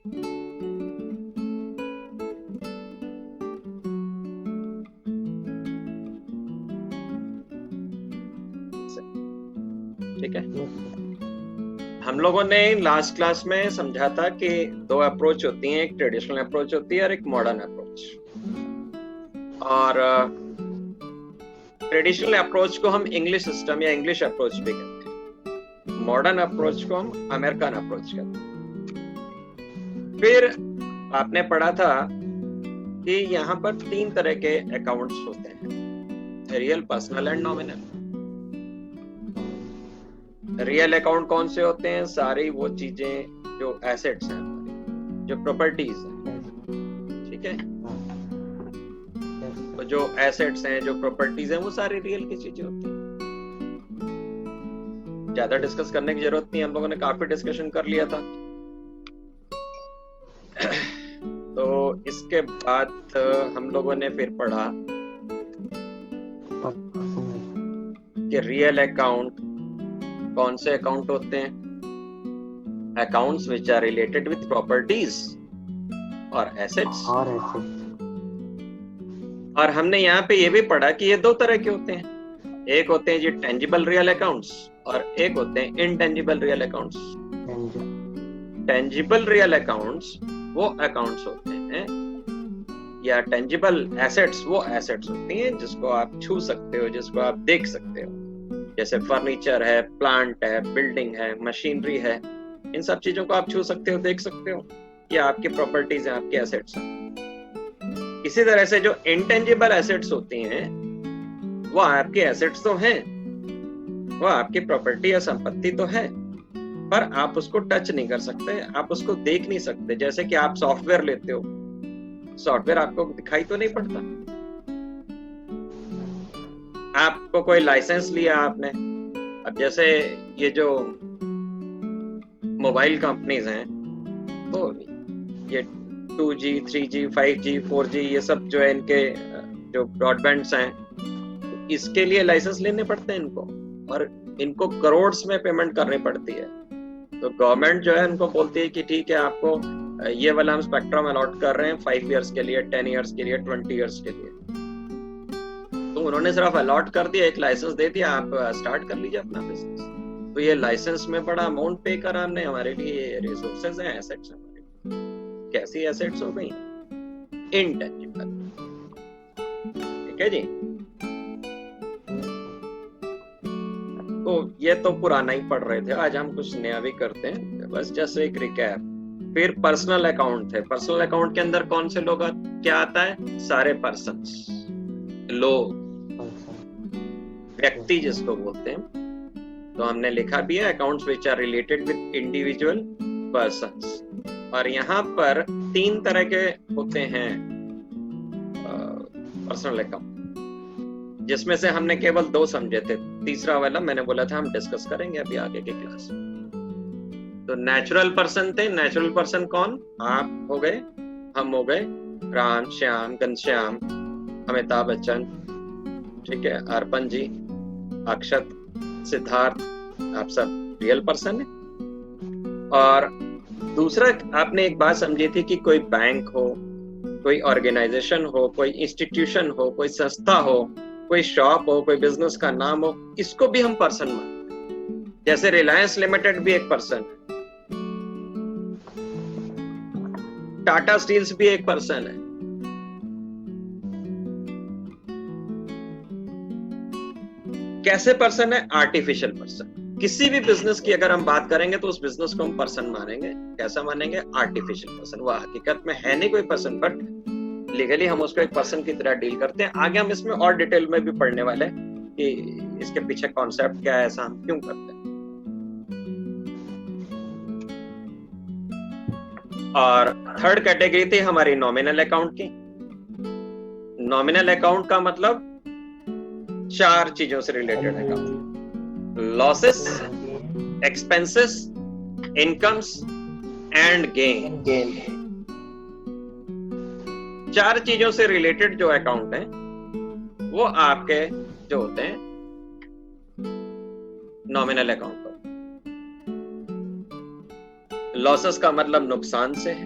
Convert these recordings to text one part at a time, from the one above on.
ठीक है। हम लोगों ने लास्ट क्लास में समझा था कि दो अप्रोच होती हैं, एक ट्रेडिशनल अप्रोच होती है और एक मॉडर्न अप्रोच। और ट्रेडिशनल अप्रोच को हम इंग्लिश सिस्टम या इंग्लिश अप्रोच भी कहते हैं, मॉडर्न अप्रोच को हम अमेरिकन अप्रोच कहते हैं। फिर आपने पढ़ा था कि यहाँ पर 3 तरह के अकाउंट्स होते हैं, real, personal and nominal. Real account कौन से होते हैं? सारी वो चीजें जो एसेट्स हैं, जो प्रॉपर्टीज हैं, ठीक है। तो जो एसेट्स हैं, जो प्रॉपर्टीज हैं, वो सारी रियल की चीजें होती हैं। ज्यादा डिस्कस करने की जरूरत नहीं, हम लोगों ने काफी डिस्कशन कर लिया था। तो इसके बाद हम लोगों ने फिर पढ़ा कि रियल अकाउंट कौन से अकाउंट होते हैं? Accounts which are related with properties और एसेट्स। और हमने यहाँ पे ये भी पढ़ा कि ये 2 तरह के होते हैं, एक होते हैं जी टेंजिबल रियल अकाउंट्स और एक होते हैं intangible real accounts. Tangible real accounts वो अकाउंट्स होते हैं, या टेंजिबल एसेट्स वो एसेट्स होती हैं जिसको आप छू सकते हो, जिसको आप देख सकते हो, जैसे फर्नीचर है, प्लांट है, बिल्डिंग है, मशीनरी है। इन सब चीजों को आप छू सकते हो, देख सकते हो, ये आपकी प्रॉपर्टीज हैं, आपके एसेट्स हैं। इसी तरह से जो इंटेंजिबल एसेट्स होती हैं वो आपके एसेट्स तो हैं, वो आपकी प्रॉपर्टी या संपत्ति तो है, पर आप उसको टच नहीं कर सकते, आप उसको देख नहीं सकते। जैसे कि आप सॉफ्टवेयर लेते हो, सॉफ्टवेयर आपको दिखाई तो नहीं पड़ता। आपको कोई लाइसेंस लिया आपने, अब जैसे ये जो मोबाइल कंपनीज हैं, तो ये 2G 3G 5G 4G ये सब जो है, इनके जो ब्रॉडबैंड्स हैं, इसके लिए लाइसेंस लेने पड़ते हैं इनको, और इनको करोड़्स में पेमेंट करनी पड़ती है। तो गवर्नमेंट जो है उनको बोलती है कि ठीक है, आपको ये वाला हम स्पेक्ट्रम अलॉट कर रहे हैं 5 इयर्स के लिए, 10 इयर्स के लिए, 20 इयर्स के लिए। तो उन्होंने सिर्फ अलॉट कर दिया, एक लाइसेंस दे दिया, आप स्टार्ट कर लीजिए अपना बिजनेस। तो ये लाइसेंस में बड़ा अमाउंट पे कराने हमारे लिए रिसोर्सेज हैं, एसेट्स हैं हमारे। कैसी एसेट्स हो गई? इनटेंजिबल। ठीक है जी। तो ये तो पुराना ही पढ़ रहे थे, आज हम कुछ नया भी करते हैं, बस जस्ट एक रिकैप। फिर पर्सनल अकाउंट है। पर्सनल अकाउंट के अंदर कौन से लोग क्या आता है? सारे पर्सन्स, लोग, व्यक्ति जिसको बोलते हैं। तो हमने लिखा भी है accounts which are related with individual persons. और यहाँ पर 3 तरह के होते हैं पर्सनल अकाउंट, जिसमें से हमने केवल 2 समझे थे, तीसरा वाला मैंने बोला था हम डिस्कस करेंगे अभी आगे की क्लास में। तो नेचुरल पर्सन थे। नेचुरल पर्सन कौन? आप हो गए, हम हो गए, राम, श्याम, घनश्याम, अमिताभ बच्चन, ठीक है, अर्पण जी, अक्षत, सिद्धार्थ, आप सब रियल पर्सन है। और दूसरा, आपने एक बात समझी थी कि कोई बैंक हो, कोई ऑर्गेनाइजेशन हो, कोई इंस्टीट्यूशन हो, कोई संस्था हो, कोई शॉप हो, कोई बिजनेस का नाम हो, इसको भी हम पर्सन मानते हैं। जैसे रिलायंस लिमिटेड भी एक पर्सन है, टाटा स्टील्स भी एक पर्सन है। कैसे पर्सन है? Artificial person. किसी भी बिजनेस की अगर हम बात करेंगे तो उस बिजनेस को हम पर्सन मानेंगे। कैसा मानेंगे? Artificial person. वह हकीकत में है नहीं कोई पर्सन, बट लीगली हम उसको एक पर्सन की तरह डील करते हैं। आगे हम इसमें और डिटेल में भी पढ़ने वाले हैं कि इसके पीछे कॉन्सेप्ट क्या है, ऐसा हम क्यों करते हैं। और थर्ड कैटेगरी थी हमारी नॉमिनल अकाउंट की। नॉमिनल अकाउंट का मतलब 4 चीजों से related account: losses, expenses, incomes and gain. 4 चीजों से रिलेटेड जो अकाउंट है वो आपके जो होते हैं नॉमिनल अकाउंट। लॉसेस का मतलब नुकसान से है,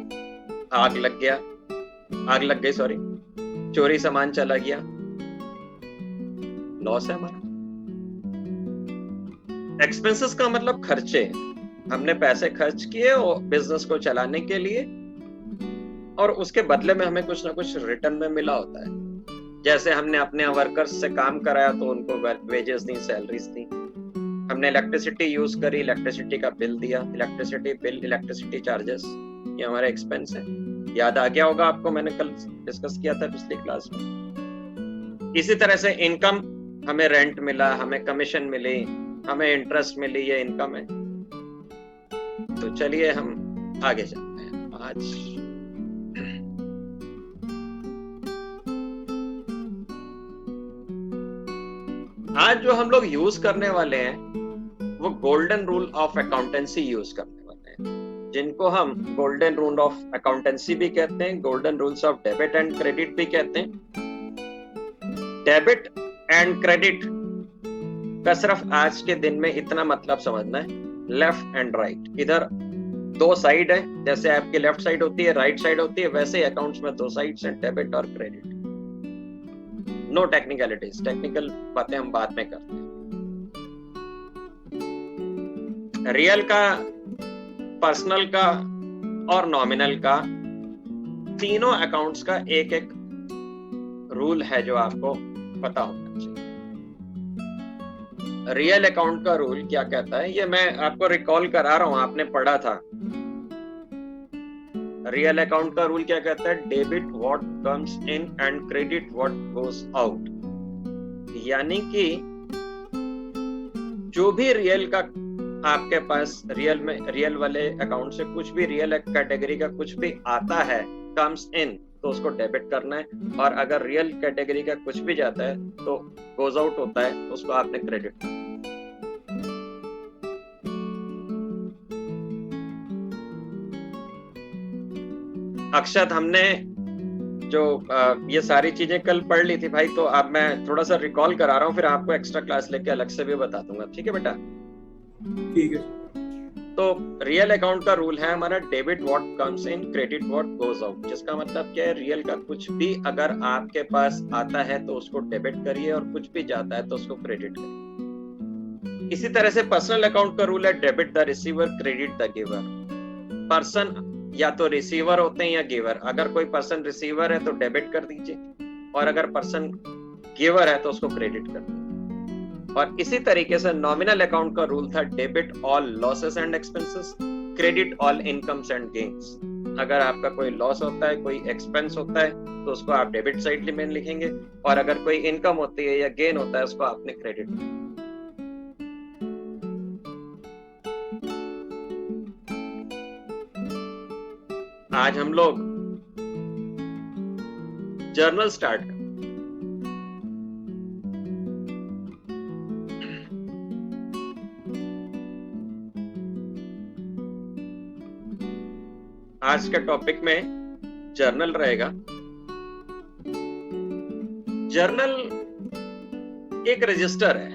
आग लग गई सॉरी, चोरी सामान चला गया, लॉस है हमारा। एक्सपेंसेस का मतलब खर्चे, हमने पैसे खर्च किए और बिजनेस को चलाने के लिए, और उसके बदले में हमें कुछ ना कुछ रिटर्न में मिला होता है। जैसे हमने अपने वर्कर्स से काम कराया तो उनको वेजेस दी, सैलरीज दी। हमने इलेक्ट्रिसिटी यूज करी, इलेक्ट्रिसिटी का बिल दिया, इलेक्ट्रिसिटी बिल, इलेक्ट्रिसिटी चार्जेस, ये हमारा एक्सपेंस है। याद आ गया होगा आपको, मैंने कल डिस्कस किया था पिछली क्लास में। इसी तरह से इनकम, हमें रेंट मिला, हमें कमीशन मिली, हमें इंटरेस्ट मिली, ये इनकम है। तो चलिए हम आगे चलते हैं। आज जो हम लोग यूज करने वाले हैं वो golden rule of accountancy use करने वाले हैं, जिनको हम गोल्डन रूल ऑफ अकाउंटेंसी भी कहते हैं, golden rules of debit and credit भी कहते हैं। डेबिट एंड क्रेडिट का सिर्फ आज के दिन में इतना मतलब समझना है, लेफ्ट एंड राइट। इधर दो साइड है, जैसे आपकी लेफ्ट साइड होती है, राइट साइड होती है, वैसे ही अकाउंट्स में दो साइड्स हैं, डेबिट और क्रेडिट। नो टेक्निकलिटीज, टेक्निकल बातें हम बाद में करते हैं। रियल का, पर्सनल का और नॉमिनल का, तीनों अकाउंट्स का एक एक रूल है जो आपको पता होना चाहिए। रियल अकाउंट का रूल क्या कहता है, ये मैं आपको रिकॉल करा रहा हूं, आपने पढ़ा था। रियल अकाउंट का रूल क्या कहता है, debit what comes in and credit what goes out. यानी कि जो भी रियल का आपके पास, रियल वाले अकाउंट से कुछ भी, रियल कैटेगरी का कुछ भी आता है, कम्स इन, तो उसको डेबिट करना है, और अगर रियल कैटेगरी का कुछ भी जाता है तो गोज आउट होता है, तो उसको आपने क्रेडिट करना है। अक्षत, हमने जो ये सारी चीजें कल पढ़ ली थी भाई, तो अब मैं थोड़ा सा रिकॉल करा रहा हूँ, फिर आपको एक्स्ट्रा क्लास लेके अलग से भी बता दूंगा, ठीक है बेटा? ठीक है। तो रियल अकाउंट का रूल है हमारा, debit what comes in, credit what goes out. जिसका मतलब क्या है, रियल का कुछ भी अगर आपके पास आता है तो उसको डेबिट करिए, और कुछ भी जाता है तो उसको क्रेडिट करिए। इसी तरह से पर्सनल अकाउंट का रूल है, debit the receiver, credit the giver. Person या तो रिसीवर होते हैं या गिवर। अगर कोई पर्सन रिसीवर है तो डेबिट कर दीजिए, और अगर पर्सन गिवर है तो उसको क्रेडिट कर दीजिए। और इसी तरीके से नॉमिनल अकाउंट का रूल था, debit all losses and expenses, credit all incomes and gains. अगर आपका कोई लॉस होता है, कोई एक्सपेंस होता है, तो उसको आप डेबिट साइड में लिखेंगे, और अगर कोई इनकम होती है या गेन होता है, उसको आपने क्रेडिट। आज हम लोग जर्नल स्टार्ट कर। आज के टॉपिक में जर्नल रहेगा। जर्नल एक रजिस्टर है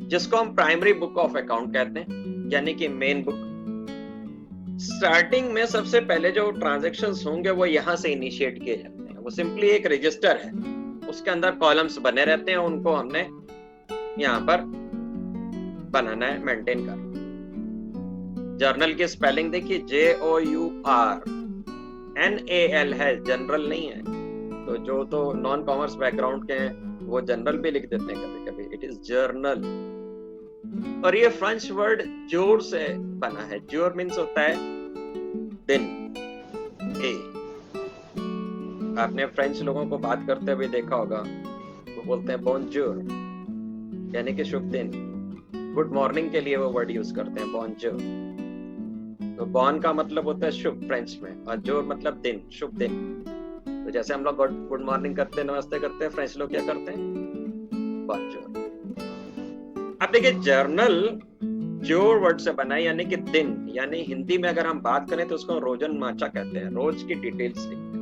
जिसको हम प्राइमरी बुक ऑफ अकाउंट कहते हैं, यानी कि मेन बुक। स्टार्टिंग में सबसे पहले जो ट्रांजैक्शंस होंगे वो यहां से इनिशिएट किए जाते हैं। वो सिंपली एक रजिस्टर है, उसके अंदर कॉलम्स बने रहते हैं, उनको हमने यहां पर बनाना है, मेंटेन करना। जर्नल की स्पेलिंग देखिए, JOURNAL है, जनरल नहीं है। तो जो तो नॉन कॉमर्स बैकग्राउंड के हैं वो जनरल भी लिख देते हैं कभी कभी, इट इज जर्नल। और ये फ्रेंच वर्ड जोर से बना है। जोर मीन्स होता है दिन। आपने फ्रेंच लोगों को बात करते हुए देखा होगा, वो बोलते हैं बोनजोर, यानी कि शुभ दिन। गुड मॉर्निंग के लिए वो वर्ड यूज करते हैं, बोनजोर। तो बॉन का मतलब होता है शुभ फ्रेंच में, और जोर मतलब दिन, शुभ दिन। तो जैसे हम लोग गुड मॉर्निंग करते हैं, नमस्ते करते हैं, फ्रेंच लोग क्या करते हैं, बोनजोर। अब देखिए, जर्नल जोर वर्ड से बना है, यानी कि दिन। यानी हिंदी में अगर हम बात करें तो उसको रोजन माचा कहते हैं, रोज की डिटेल्स लिखते हैं।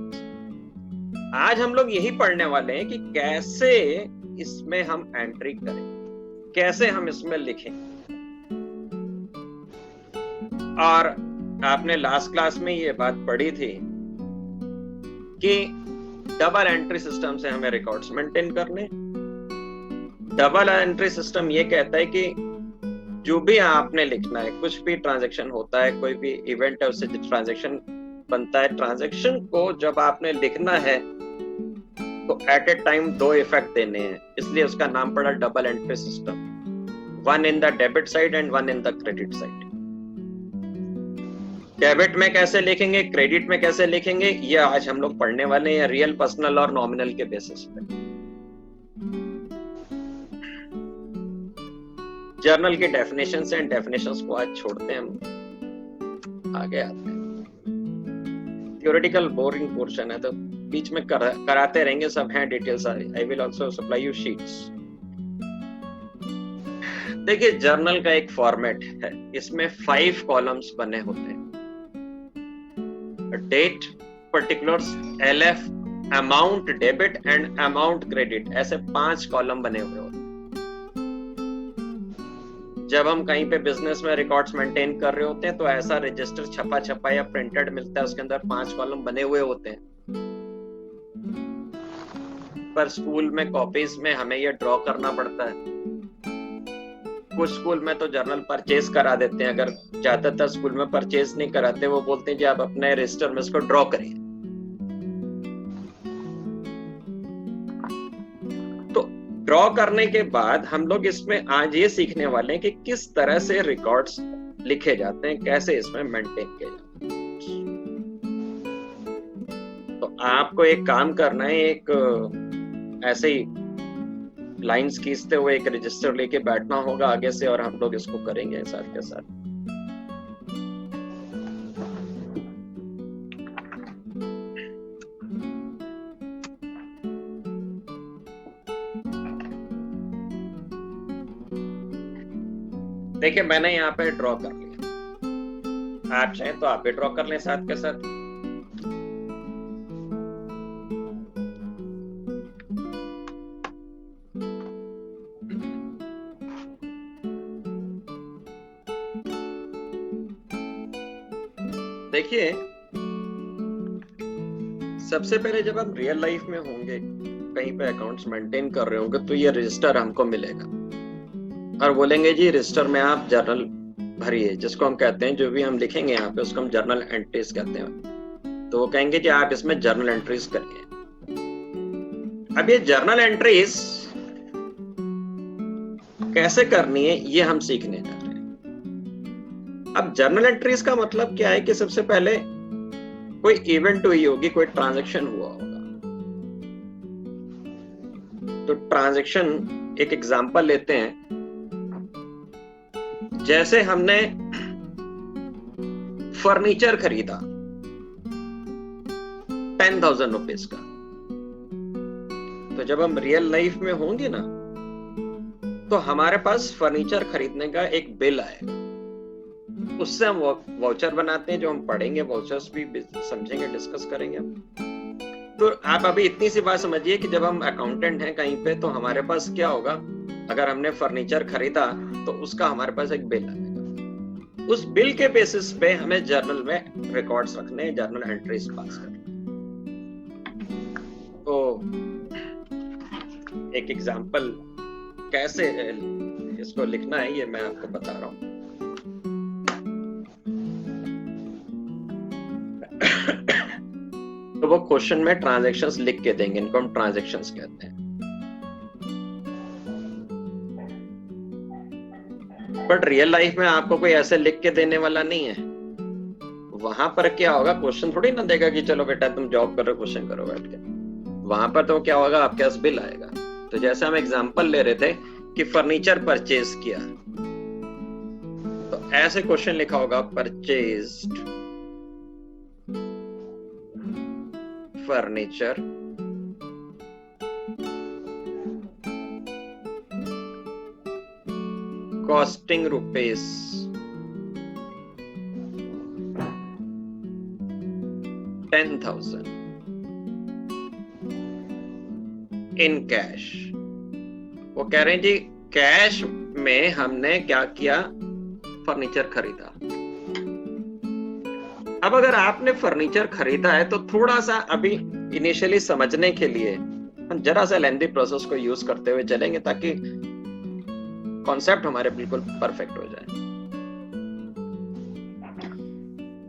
आज हम लोग यही पढ़ने वाले हैं कि कैसे इसमें हम एंट्री करें, कैसे हम इसमें लिखें। और आपने लास्ट क्लास में ये बात पढ़ी थी कि डबल एंट्री सिस्टम से हमें रिकॉर्ड्स मेंटेन करने। डबल एंट्री सिस्टम ये कहता है कि जो भी आपने लिखना है, कुछ भी ट्रांजैक्शन होता है, कोई भी इवेंट है, उससे ट्रांजैक्शन बनता है, ट्रांजैक्शन को जब आपने लिखना है तो एट ए टाइम 2 इफेक्ट देने हैं, इसलिए उसका नाम पड़ा double entry system. One in the debit side and one in the credit side. Debit में कैसे लिखेंगे, क्रेडिट में कैसे लिखेंगे, ये आज हम लोग पढ़ने वाले हैं रियल, पर्सनल और नॉमिनल के बेसिस पे। जर्नल की डेफिनेशंस हैं, डेफिनेशंस को आज छोड़ते हैं, हम आगे आते हैं। थ्योरेटिकल बोरिंग पोर्शन है तो बीच में कराते रहेंगे, सब हैं details. I will also supply you sheets. देखिए जर्नल का एक फॉर्मेट है, इसमें 5 कॉलम्स बने होते हैं। Date, particulars, LF, amount debit and amount credit, ऐसे 5 कॉलम बने हुए होते हैं। जब हम कहीं पे बिजनेस में रिकॉर्ड्स मेंटेन कर रहे होते हैं तो ऐसा रजिस्टर छपा या प्रिंटेड मिलता है, उसके अंदर 5 कॉलम बने हुए होते हैं। पर स्कूल में कॉपीज में हमें ये ड्रॉ करना पड़ता है। कुछ स्कूल में तो जर्नल परचेज करा देते हैं, अगर ज्यादातर स्कूल में परचेज नहीं कराते, वो बोलते हैं कि आप अपने रजिस्टर में इसको ड्रॉ करिए। तो ड्रॉ करने के बाद हम लोग इसमें आज ये सीखने वाले हैं कि किस तरह से रिकॉर्ड्स लिखे जाते हैं, कैसे इसमें मेंटेन किए जाते हैं। तो आपको एक काम करना है, एक ऐसे ही लाइंस खींचते हुए एक रजिस्टर लेके बैठना होगा आगे से, और हम लोग इसको करेंगे साथ के साथ। देखिए मैंने यहाँ पे ड्रॉ कर लिया, आप चाहें तो आप भी ड्रॉ कर लें साथ के साथ। देखिए सबसे पहले जब हम रियल लाइफ में होंगे, कहीं पे अकाउंट्स मेंटेन कर रहे होंगे, तो ये रजिस्टर हमको मिलेगा और बोलेंगे जी रजिस्टर में आप जर्नल भरिए, जिसको हम कहते हैं, जो भी हम लिखेंगे यहाँ पे उसको हम जर्नल एंट्रीज कहते हैं। तो वो कहेंगे जी आप इसमें जर्नल एंट्रीज करिए। अब ये जर्नल एंट्रीज कैसे करनी है ये हम सीखने जा रहे हैं। अब जर्नल एंट्रीज का मतलब क्या है कि सबसे पहले कोई इवेंट हुई होगी, कोई ट्रांजैक्शन हुआ होगा। तो ट्रांजैक्शन एक एग्जांपल लेते हैं, जैसे हमने फर्नीचर खरीदा 10,000 रुपीज का, तो जब हम रियल लाइफ में होंगे ना तो हमारे पास फर्नीचर खरीदने का एक बिल आएगा, उससे हम वाउचर बनाते हैं, जो हम पढ़ेंगे, वाउचर्स भी समझेंगे, डिस्कस करेंगे। तो आप अभी इतनी सी बात समझिए कि जब हम अकाउंटेंट हैं कहीं पे, तो हमारे पास क्या होगा, अगर हमने फर्नीचर खरीदा तो उसका हमारे पास एक बिल आएगा, उस बिल के बेसिस पे हमें जर्नल में रिकॉर्ड्स रखने, जर्नल एंट्रीज पास करने। तो एक एग्जांपल कैसे इसको लिखना है ये मैं आपको बता रहा हूं। तो वो क्वेश्चन में ट्रांजैक्शंस लिख के देंगे, इनको हम ट्रांजैक्शंस कहते हैं। बट रियल लाइफ में आपको कोई ऐसे लिख के देने वाला नहीं है। वहां पर क्या होगा, क्वेश्चन थोड़ी ना देगा कि चलो बेटा तुम जॉब करो, क्वेश्चन करो बैठ के। वहां पर तो क्या होगा, आपके पास बिल आएगा। तो जैसे हम एग्जांपल ले रहे थे कि फर्नीचर परचेज किया, तो ऐसे क्वेश्चन लिखा होगा, purchased furniture costing rupees 10,000 in cash। वो कह रहे हैं जी कैश में हमने क्या किया, फर्नीचर खरीदा। अब अगर आपने फर्नीचर खरीदा है तो थोड़ा सा अभी इनिशियली समझने के लिए हम जरा सा लेंथी प्रोसेस को यूज करते हुए चलेंगे ताकि कॉन्सेप्ट हमारे बिल्कुल परफेक्ट हो जाए।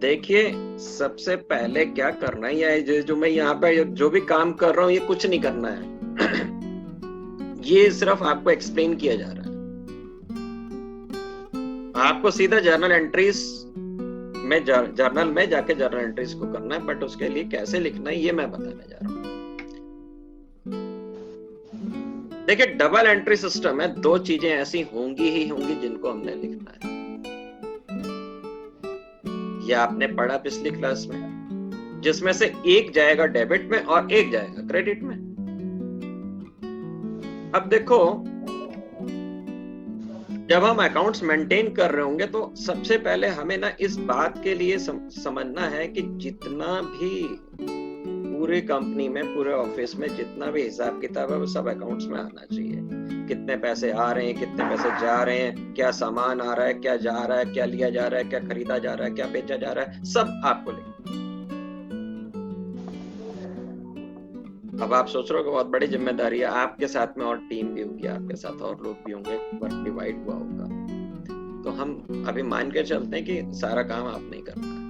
देखिए, सबसे पहले क्या करना है, या जो मैं यहाँ पे जो भी काम कर रहा हूँ ये कुछ नहीं करना है ये सिर्फ आपको एक्सप्लेन किया जा रहा है। आपको सीधा जर्नल एंट्रीज में जर्नल में जाके जर्नल एंट्रीज को करना है, बट उसके लिए कैसे लिखना है ये मैं बताने जा रहा हूं। देखिए, डबल एंट्री सिस्टम है, दो चीजें ऐसी होंगी ही होंगी जिनको हमने लिखना है। ये आपने पढ़ा पिछली क्लास में, जिसमें से एक जाएगा डेबिट में और एक जाएगा क्रेडिट में। अब देखो, जब हम अकाउंट्स मेंटेन कर रहे होंगे तो सबसे पहले हमें ना इस बात के लिए समझना है कि जितना भी पूरे कंपनी में, पूरे ऑफिस में जितना भी हिसाब किताब है वो सब अकाउंट्स में आना चाहिए। कितने पैसे आ रहे हैं, कितने पैसे जा रहे हैं, क्या सामान आ रहा है, क्या जा रहा है, क्या लिया जा रहा है, क्या खरीदा जा रहा है, क्या बेचा जा रहा है, सब आपको लिखना। अब आप सोच रहे हो कि बहुत बड़ी जिम्मेदारी है, आपके साथ में और टीम भी होगी, आपके साथ और लोग भी होंगे, वर्क डिवाइड हुआ होगा। तो हम अभी मान के चलते हैं कि सारा काम आप नहीं करना है।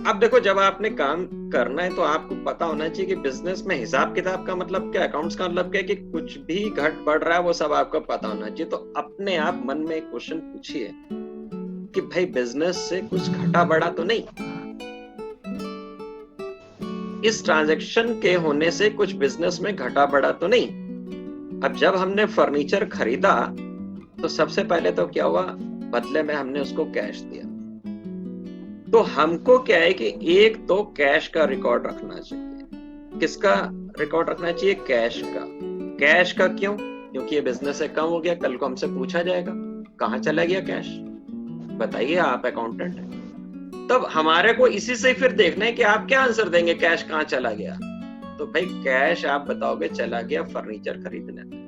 अब देखो, जब आपने काम करना है तो आपको पता होना चाहिए कि बिजनेस में हिसाब किताब का मतलब क्या, अकाउंट्स का मतलब क्या है, कि कुछ भी घट बढ़ रहा है वो सब आपको पता होना चाहिए। तो अपने आप मन में एक क्वेश्चन पूछिए कि भाई बिजनेस से कुछ घटा बढ़ा तो नहीं, इस ट्रांजैक्शन के होने से कुछ बिजनेस में घटा बढ़ा तो नहीं। अब जब हमने फर्नीचर खरीदा तो सबसे पहले तो क्या हुआ, बदले में हमने उसको कैश दिया। तो हमको क्या है कि एक तो कैश का रिकॉर्ड रखना चाहिए। किसका रिकॉर्ड रखना चाहिए? कैश का। कैश का क्यों? क्योंकि ये बिजनेस से कम हो गया, कल को हमसे पूछा जाएगा कहां चला गया कैश, बताइए, आप अकाउंटेंट हैं। तब हमारे को इसी से फिर देखना है कि आप क्या आंसर देंगे, कैश कहां चला गया। तो भाई कैश आप बताओगे चला गया फर्नीचर खरीदने में।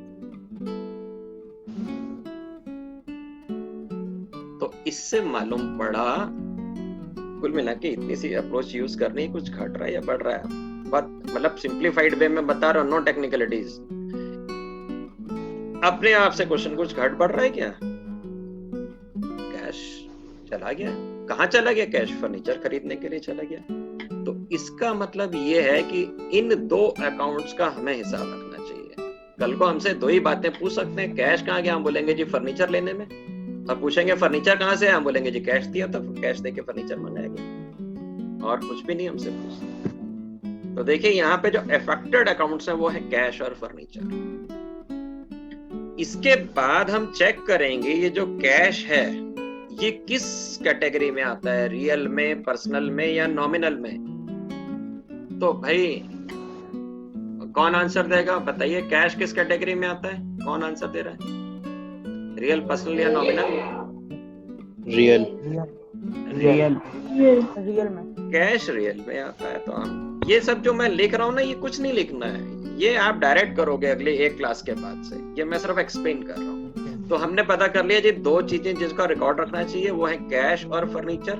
तो इससे मालूम पड़ा कुल मिला के इतनी सी अप्रोच यूज करनी, कुछ घट रहा है या बढ़ रहा है, बात मतलब सिंप्लीफाइड वे में बता रहा हूं, नो टेक्निकलिटीज। अपने आप से क्वेश्चन, कुछ घट बढ़ रहा है क्या? कैश चला गया, कहां चला गया कैश? फर्नीचर खरीदने के लिए चला गया। तो इसका मतलब ये है कि इन दो अकाउंट्स का हमें हिसाब रखना चाहिए। कल को हमसे दो ही बातें पूछ सकते हैं, कैश कहां गया, हम बोलेंगे जी फर्नीचर लेने में। अब पूछेंगे फर्नीचर कहां से है, हम बोलेंगे जी कैश दिया था, कैश देके फर्नीचर मंगाया गया, और कुछ भी नहीं हमसे पूछते। तो देखिए, यहाँ पे जो अफेक्टेड अकाउंट्स हैं वो है कैश और फर्नीचर। इसके बाद हम चेक करेंगे ये जो कैश है ये किस कैटेगरी में आता है, रियल में, पर्सनल में या नॉमिनल में। तो भाई कौन आंसर देगा, बताइए, कैश किस कैटेगरी में आता है? कौन आंसर दे रहा है? रियल, पर्सनल या नॉमिनल? रियल। रियल में। कैश रियल में आता है। तो हम ये सब जो मैं लिख रहा हूँ ना, ये कुछ नहीं लिखना है, ये आप डायरेक्ट करोगे अगले एक क्लास के बाद से। ये मैं सिर्फ एक्सप्लेन कर रहा हूँ। तो हमने पता कर लिया जी, दो चीजें जिसका रिकॉर्ड रखना चाहिए वो है कैश और फर्नीचर।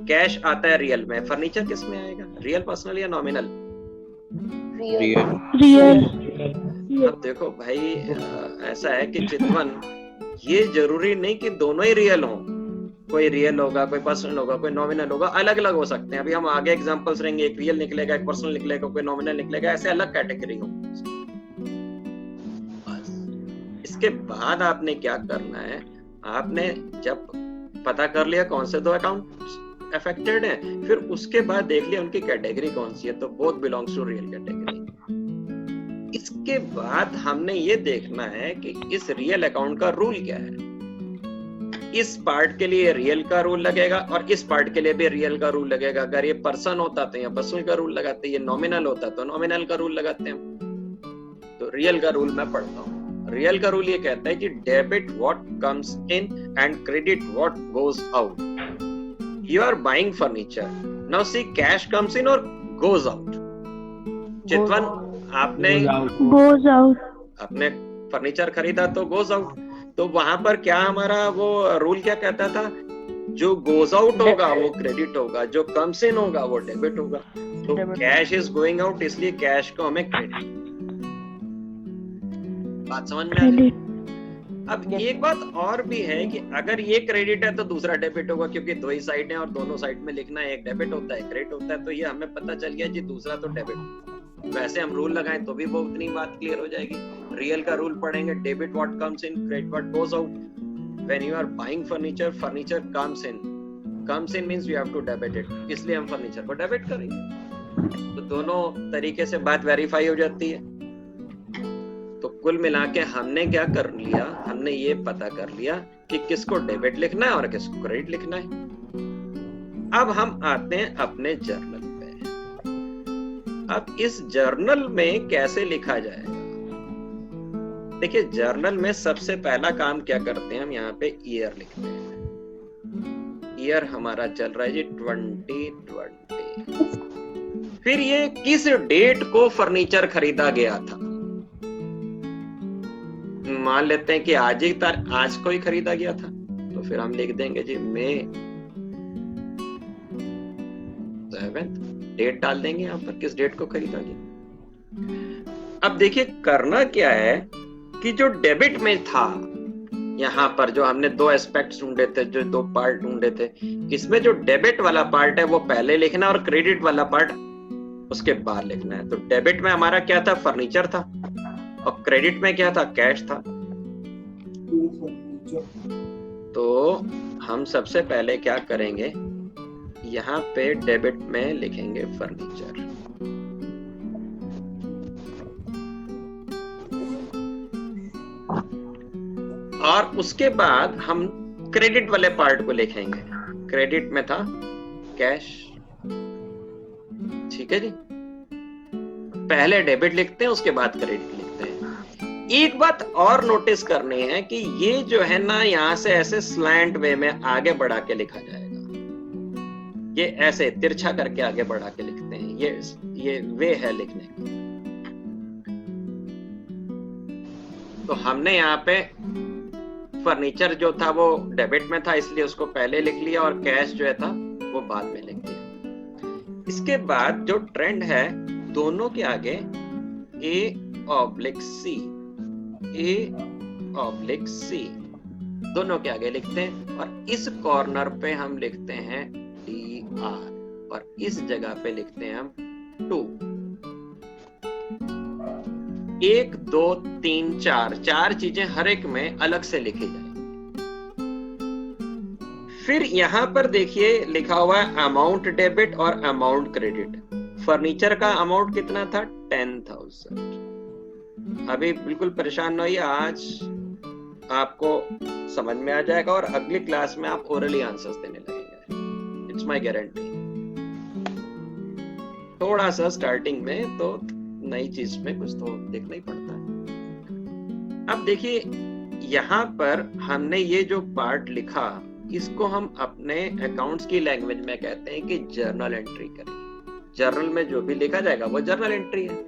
कैश आता है रियल में, फर्नीचर किस में आएगा, रियल, पर्सनल या नॉमिनल? रियल। अब देखो भाई, ऐसा है कि चितवन, ये जरूरी नहीं कि दोनों ही रियल हों। कोई रियल होगा, कोई पर्सनल होगा, कोई नॉमिनल होगा, अलग अलग हो सकते हैं। अभी हम आगे एग्जांपल्स रहेंगे, एक रियल निकलेगा, एक पर्सनल निकलेगा, कोई नॉमिनल निकलेगा, ऐसे अलग कैटेगरी होंगे। इसके बाद आपने क्या करना है, आपने जब पता कर लिया कौन से दो अकाउंट अफेक्टेड हैं, फिर उसके बाद देख लिया उनकी कैटेगरी कौन सी है, तो both belongs to real category. इसके बाद हमने ये देखना है कि इस रियल अकाउंट का रूल क्या है। इस पार्ट के लिए रियल का रूल लगेगा और इस पार्ट के लिए भी रियल का रूल लगेगा। अगर ये पर्सन होता तो यहाँ पर्सनल का रूल लगाते, ये नॉमिनल होता तो नॉमिनल का रूल लगाते हैं। तो रियल का रूल मैं पढ़ता हूँ। रियल का रूल ये कहता है कि debit what comes in and credit what goes out. You are buying furniture, now see cash comes in और गोज आउट। चितवन, आपने गोज आउट, आपने फर्नीचर खरीदा तो गोज आउट। तो वहां पर क्या हमारा वो रूल क्या कहता था जो गोज आउट होगा वो क्रेडिट होगा, जो कम्स इन होगा वो डेबिट होगा। तो Debit. Cash is going out, इसलिए कैश को हमें क्रेडिट। बात समझ में आ गई? क्रेडिट। अब Yes. एक बात और भी है कि अगर ये क्रेडिट है तो दूसरा डेबिट होगा, क्योंकि दो ही साइड हैं और दोनों साइड में लिखना है, एक डेबिट होता है क्रेडिट होता है, तो ये हमें पता चल गया जी दूसरा तो डेबिट। वैसे हम रूल लगाएं तो भी वो उतनी बात क्लियर हो जाएगी। रियल का रूल पढ़ेंगे, debit what comes in, credit what goes out. When you are buying furniture, furniture comes in means you have to debit it, इसलिए हम फर्नीचर को डेबिट करेंगे। तो दोनों तरीके से बात वेरीफाई हो जाती है। तो कुल मिला के हमने क्या कर लिया, हमने ये पता कर लिया कि किसको डेबिट लिखना है और किसको क्रेडिट लिखना है। अब हम आते हैं अपने जर्नल पे। अब इस जर्नल में कैसे लिखा जाएगा? देखिए जर्नल में सबसे पहला काम क्या करते हैं, हम यहाँ पे ईयर लिखते हैं। ईयर हमारा चल रहा है जी 2020। फिर ये किस डेट को फर्नीचर खरीदा गया था, मान लेते हैं कि आज को ही खरीदा गया था, तो फिर हम लिख देंगे जी मई 7, डेट डाल देंगे यहाँ पर किस डेट को खरीदा गया। अब देखिए करना क्या है कि जो डेबिट में था, यहाँ पर जो हमने दो एस्पेक्ट्स ढूंढे थे, जो दो पार्ट ढूंढे थे, इसमें जो डेबिट वाला पार्ट है वो पहले लिखना और क्रेडिट वाला पार्ट उसके बाद लिखना है। तो डेबिट में हमारा क्या था, फर्नीचर था, और क्रेडिट में क्या था, कैश था। तो हम सबसे पहले क्या करेंगे, यहाँ पे डेबिट में लिखेंगे फर्नीचर, और उसके बाद हम क्रेडिट वाले पार्ट को लिखेंगे। क्रेडिट में था कैश, ठीक है जी। पहले डेबिट लिखते हैं, उसके बाद क्रेडिट लिखते हैं। एक बात और नोटिस करनी है कि ये जो है ना, यहां से ऐसे स्लैंट वे में आगे बढ़ा के लिखा जाएगा। ये ऐसे तिरछा करके आगे बढ़ा के लिखते हैं, ये वे है लिखने का। तो हमने यहाँ पे फर्नीचर जो था वो डेबिट में था, इसलिए उसको पहले लिख लिया, और कैश जो है था वो बाद में लिख दिया। इसके बाद जो ट्रेंड है, दोनों के आगे A/C, A/C दोनों के आगे लिखते हैं, और इस कॉर्नर पे हम लिखते हैं DR, और इस जगह पे लिखते हैं हम 2। 1 2 3 4 चीजें हर एक में अलग से लिखी जाएंगी। फिर यहां पर देखिए लिखा हुआ है अमाउंट डेबिट और अमाउंट क्रेडिट। फर्नीचर का अमाउंट कितना था, 10,000। अभी बिल्कुल परेशान न होइए, आज आपको समझ में आ जाएगा और अगली क्लास में आप ओरली आंसर्स देने लगेंगे, इट्स माय गारंटी। थोड़ा सा स्टार्टिंग में तो नई चीज में कुछ तो देखना ही पड़ता है। अब देखिए यहाँ पर हमने ये जो पार्ट लिखा, इसको हम अपने अकाउंट्स की लैंग्वेज में कहते हैं कि जर्नल एंट्री करें। जर्नल में जो भी लिखा जाएगा वो जर्नल एंट्री है,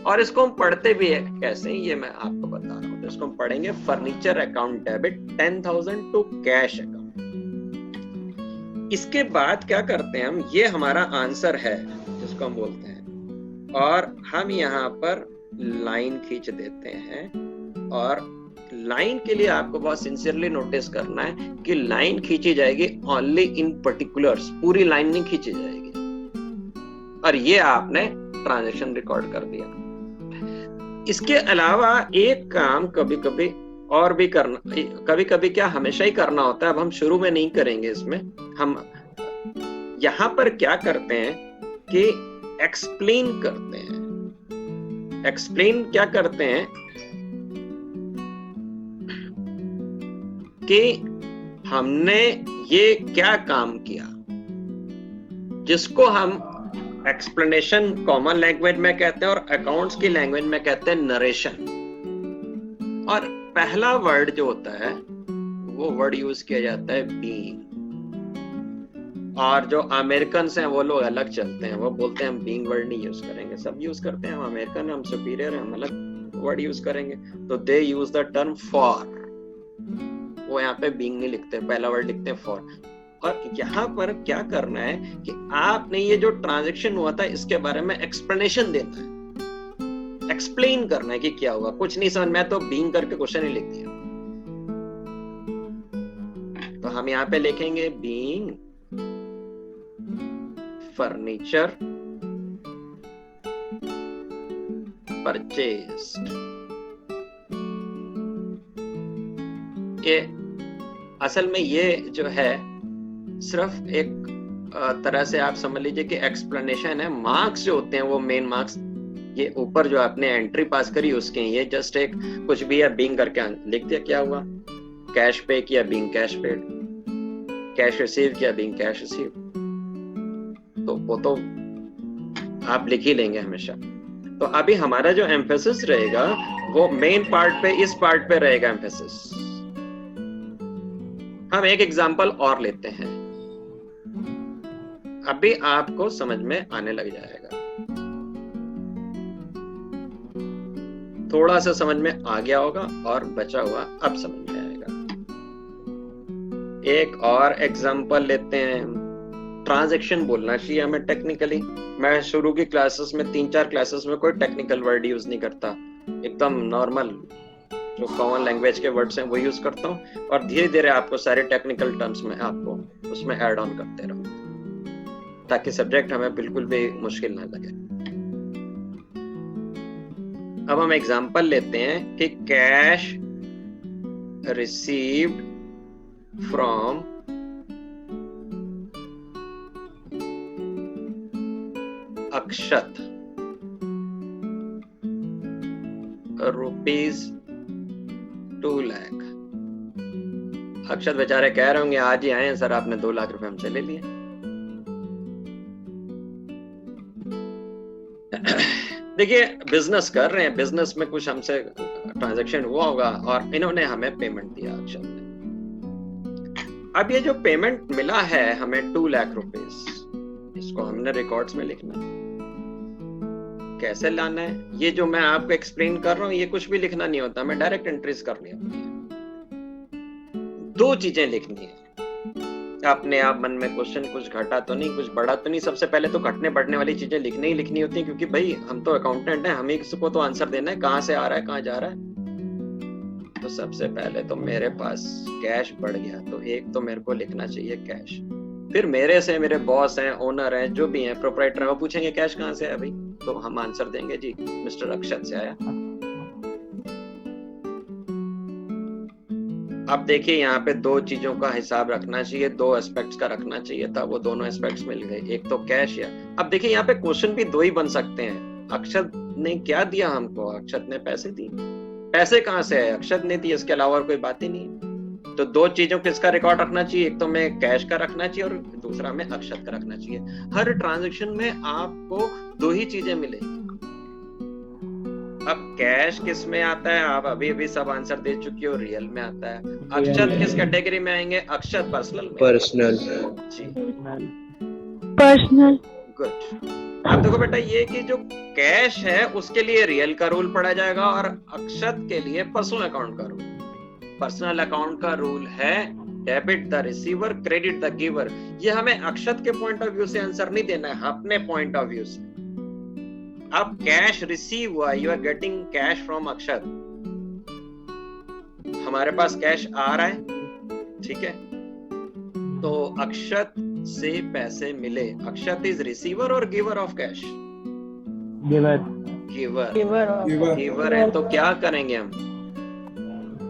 और इसको हम पढ़ते भी है कैसे, ये मैं आपको बता रहा हूँ। तो इसको हम पढ़ेंगे furniture account debit 10,000 to cash account. इसके बाद क्या करते हैं हम, ये हमारा आंसर है जिसको हम बोलते हैं, और हम यहाँ पर लाइन खींच देते हैं। और लाइन के लिए आपको बहुत सिंसियरली नोटिस करना है कि लाइन खींची जाएगी ओनली इन पर्टिकुलर्स, पूरी लाइन नहीं खींची जाएगी। और ये आपने ट्रांजैक्शन रिकॉर्ड कर दिया। इसके अलावा एक काम कभी कभी और भी करना, कभी कभी क्या हमेशा ही करना होता है, अब हम शुरू में नहीं करेंगे इसमें। हम यहाँ पर क्या करते हैं कि एक्सप्लेन करते हैं। एक्सप्लेन क्या करते हैं कि हमने ये क्या काम किया, जिसको हम एक्सप्लेनेशन कॉमन लैंग्वेज में कहते हैं और अकाउंट्स की लैंग्वेज में कहते हैं नरेशन। और पहला वर्ड जो होता है वो वर्ड यूज किया जाता है बीइंग, और जो अमेरिकन हैं वो लोग अलग चलते हैं, वो बोलते हैं हम बीइंग वर्ड नहीं यूज करेंगे। सब यूज करते हैं, हम अमेरिकन, हम सुपीरियर हैं, हम अलग वर्ड यूज करेंगे। तो दे यूज द टर्म फॉर, वो यहाँ पे बीइंग नहीं लिखते, पहला वर्ड लिखते हैं फॉर। और यहाँ पर क्या करना है कि आपने ये जो ट्रांजैक्शन हुआ था इसके बारे में एक्सप्लेनेशन देना है, एक्सप्लेन करना है कि क्या हुआ। कुछ नहीं समझ में तो बीइंग करके क्वेश्चन ही लिख दिया। तो हम यहाँ पे लिखेंगे बीइंग फर्नीचर परचेस्ड। ये असल में ये जो है सिर्फ एक तरह से आप समझ लीजिए कि एक्सप्लेनेशन है। मार्क्स जो होते हैं वो मेन मार्क्स ये ऊपर जो आपने एंट्री पास करी उसके, ये जस्ट एक कुछ भी है बीइंग करके लिख दिया क्या हुआ, कैश पे किया being cash paid, cash receive किया बीइंग कैश रिसीव। तो वो तो आप लिख ही लेंगे हमेशा। तो अभी हमारा जो एम्फेसिस रहेगा वो मेन पार्ट पे, इस पार्ट पे रहेगा एम्फेसिस। हम एक एग्जांपल और लेते हैं, अभी आपको समझ में आने लग जाएगा। थोड़ा सा समझ में आ गया होगा और बचा हुआ अब समझ में आएगा। एक और एग्जांपल लेते हैं। ट्रांजैक्शन बोलना चाहिए हमें टेक्निकली। मैं शुरू की क्लासेस में 3-4 क्लासेस में कोई टेक्निकल वर्ड यूज नहीं करता, एकदम नॉर्मल जो कॉमन लैंग्वेज के वर्ड्स हैं वो यूज करता हूँ, और धीरे धीरे आपको सारे टेक्निकल टर्म्स में आपको उसमें ऐड ऑन करते रहूँ ताकि सब्जेक्ट हमें बिल्कुल भी मुश्किल ना लगे। अब हम एग्जांपल लेते हैं कि कैश रिसीव्ड फ्रॉम अक्षत ₹2 लाख। अक्षत बेचारे कह रहे होंगे आज ही आए हैं सर, आपने 2 लाख रुपए हमसे ले लिए। देखिए बिजनेस कर रहे हैं, बिजनेस में कुछ हमसे ट्रांजैक्शन हुआ होगा और इन्होंने हमें पेमेंट दिया अक्षत ने। अब ये जो पेमेंट मिला है हमें 2 लाख रुपीस, इसको हमने रिकॉर्ड्स में लिखना है। कैसे लाना है ये जो मैं आपको एक्सप्लेन कर रहा हूं, ये कुछ भी लिखना नहीं होता, मैं डायरेक्ट एंट्रीज करनी होती है। 2 चीजें लिखनी है अपने आप मन में, क्वेश्चन कुछ घटा तो नहीं कुछ बढ़ा तो नहीं। सबसे पहले तो घटने बढ़ने वाली चीजें लिखनी ही लिखनी होती है, क्योंकि भाई हम तो अकाउंटेंट हैं, हमें को तो आंसर देना है कहां से आ रहा है कहां जा रहा है। तो सबसे पहले तो मेरे पास कैश बढ़ गया, तो एक तो मेरे को लिखना चाहिए कैश। फिर मेरे से मेरे बॉस हैं, ओनर हैं, जो भी हैं, प्रोप्राइटर हैं, वो पूछेंगे कैश कहां से आया भाई, तो हम आंसर देंगे जी मिस्टर अक्षत से आया। अब देखिए यहाँ पे 2 चीजों का हिसाब रखना चाहिए, 2 एस्पेक्ट्स का रखना चाहिए था, वो दोनों एस्पेक्ट्स मिल गए। एक तो कैश या, अब देखिए यहाँ पे क्वेश्चन भी 2 ही बन सकते हैं। अक्षत ने क्या दिया हमको, अक्षत ने पैसे दिए, पैसे कहां से आए, अक्षत ने दिए, इसके अलावा और कोई बात ही नहीं। तो 2 चीजों किसका रिकॉर्ड रखना चाहिए, एक तो मैं कैश का रखना चाहिए और दूसरा में अक्षत का रखना चाहिए। हर ट्रांजैक्शन में आपको 2 ही चीजें मिलेगी। अब कैश किस में आता है, आप अभी अभी सब आंसर दे चुकी हो, रियल में आता है। अक्षत किस कैटेगरी में आएंगे, अक्षत पर्सनल में। पर्सनल जी पर्सनल। गुड। अब देखो बेटा, ये कि जो कैश है उसके लिए रियल का रूल पढ़ा जाएगा और अक्षत के लिए पर्सनल अकाउंट का रूल। पर्सनल अकाउंट का रूल है debit the receiver, credit the giver. ये हमें अक्षत के पॉइंट ऑफ व्यू से आंसर नहीं देना है, अपने पॉइंट ऑफ व्यू से। अब कैश रिसीव हुआ, you are getting cash from Akshat, हमारे पास कैश आ रहा है, ठीक है। तो अक्षत से पैसे मिले, अक्षत इज रिसीवर और giver of cash, giver giver है। तो क्या करेंगे हम,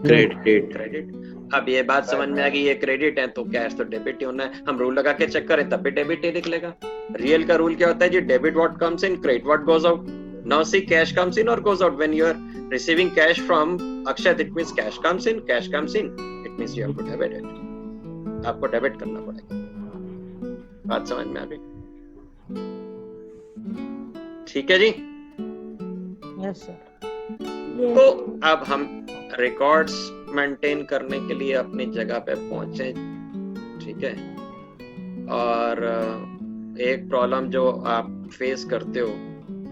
क्रेडिट। अब ये बात समझ में आ गई, ये क्रेडिट है तो कैश तो डेबिट ही होना है। हम रूल लगा के चेक करें तब भी डेबिट ही निकलेगा। रियल का रूल क्या होता है जी, debit what comes in, credit what goes out. Now see cash comes in और goes out. When you are receiving cash from Akshat, it means cash comes in, cash comes in, it means you have to debit it. आपको debit करना पड़ेगा। बात समझ में आ गई, ठीक है जी। Yes sir. तो अब हम रिकॉर्ड्स मेंटेन करने के लिए अपनी जगह पे पहुंचे, ठीक है। और एक प्रॉब्लम जो आप फेस करते हो,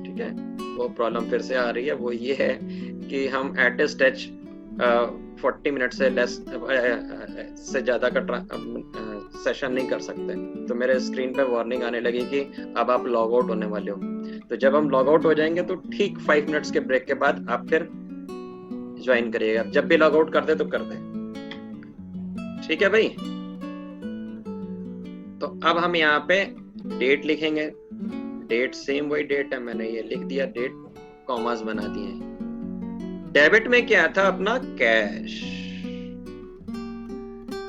ठीक है, वो प्रॉब्लम फिर से आ रही है। वो ये है कि हम एट ए स्टेज 40 मिनट से लेस से ज्यादा का सेशन नहीं कर सकते, तो मेरे स्क्रीन पे वार्निंग आने लगी कि अब आप लॉग आउट होने वाले हो। तो जब हम लॉग आउट हो जाएंगे तो ठीक 5 मिनट्स के ब्रेक के बाद आप फिर ज्वाइन करिएगा। जब भी लॉग आउट कर दे तो कर दे, ठीक है भाई। तो अब हम यहाँ पे डेट लिखेंगे, डेट सेम वही डेट है, मैंने ये लिख दिया डेट, कॉमास बना दिए। डेबिट में क्या था अपना कैश,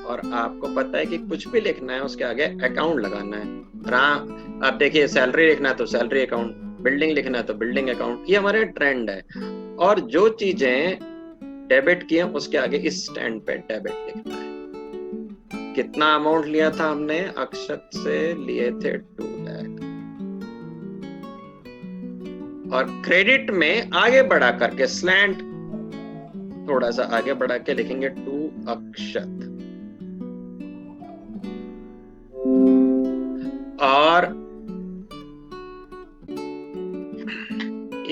और आपको पता है कि कुछ भी लिखना है उसके आगे अकाउंट लगाना है। अब देखिए सैलरी लिखना है तो सैलरी अकाउंट, बिल्डिंग लिखना है तो बिल्डिंग अकाउंट, ये हमारे ट्रेंड है। और जो चीजें डेबिट की हैं उसके आगे इस स्टैंड पे डेबिट लिखना है। कितना अमाउंट लिया था हमने, अक्षत से लिए थे 2 लाख, और क्रेडिट में आगे बढ़ा करके स्लैंट थोड़ा सा आगे बढ़ा के लिखेंगे 2 अक्षत। और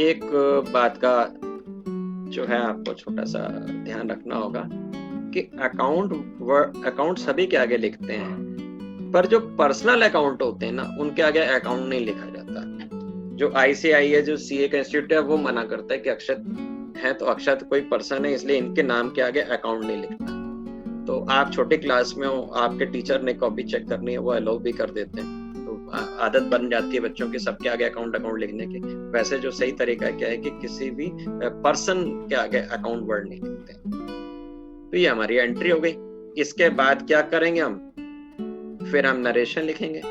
एक बात का जो है आपको छोटा सा ध्यान रखना होगा कि अकाउंट सभी के आगे लिखते हैं, पर जो पर्सनल अकाउंट होते हैं ना उनके आगे अकाउंट नहीं लिखा जाता। जो ICAI है, जो CA का इंस्टीट्यूट है, वो मना करता है कि अक्षत है तो अक्षत कोई पर्सन है, इसलिए इनके नाम के आगे अकाउंट नहीं लिखता। तो आप छोटी क्लास में हो, आपके टीचर ने कॉपी चेक करनी है, वो अलाउ भी कर देते हैं, तो आदत बन जाती है बच्चों की सबके आगे अकाउंट लिखने की। वैसे जो सही तरीका क्या है कि किसी भी पर्सन के आगे अकाउंट वर्ड नहीं लिखते। तो ये हमारी एंट्री हो गई। इसके बाद क्या करेंगे हम, फिर हम नरेशन लिखेंगे।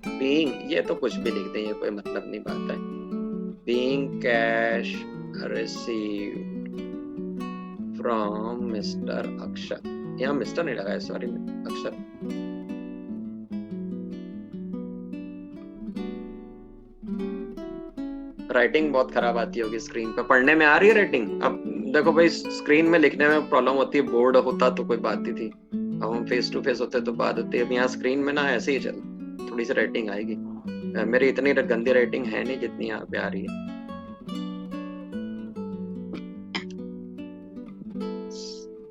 बीइंग, ये तो कुछ भी लिख दें, ये कोई मतलब नहीं बात है। Being cash received from mister Akshat, यहाँ मिस्टर नहीं लगाया, सॉरी अक्षत। राइटिंग बहुत खराब आती होगी स्क्रीन पे, पढ़ने में आ रही है राइटिंग? अब देखो भाई, स्क्रीन में लिखने में प्रॉब्लम होती है, बोर्ड होता तो कोई बात ही थी, अब हम फेस टू फेस होते तो बात होती है। अब यहाँ स्क्रीन में ना ऐसे ही चल, थोड़ी सी राइटिंग आएगी। मेरी इतनी गंदी राइटिंग है नहीं जितनी यहाँ पे आ रही है।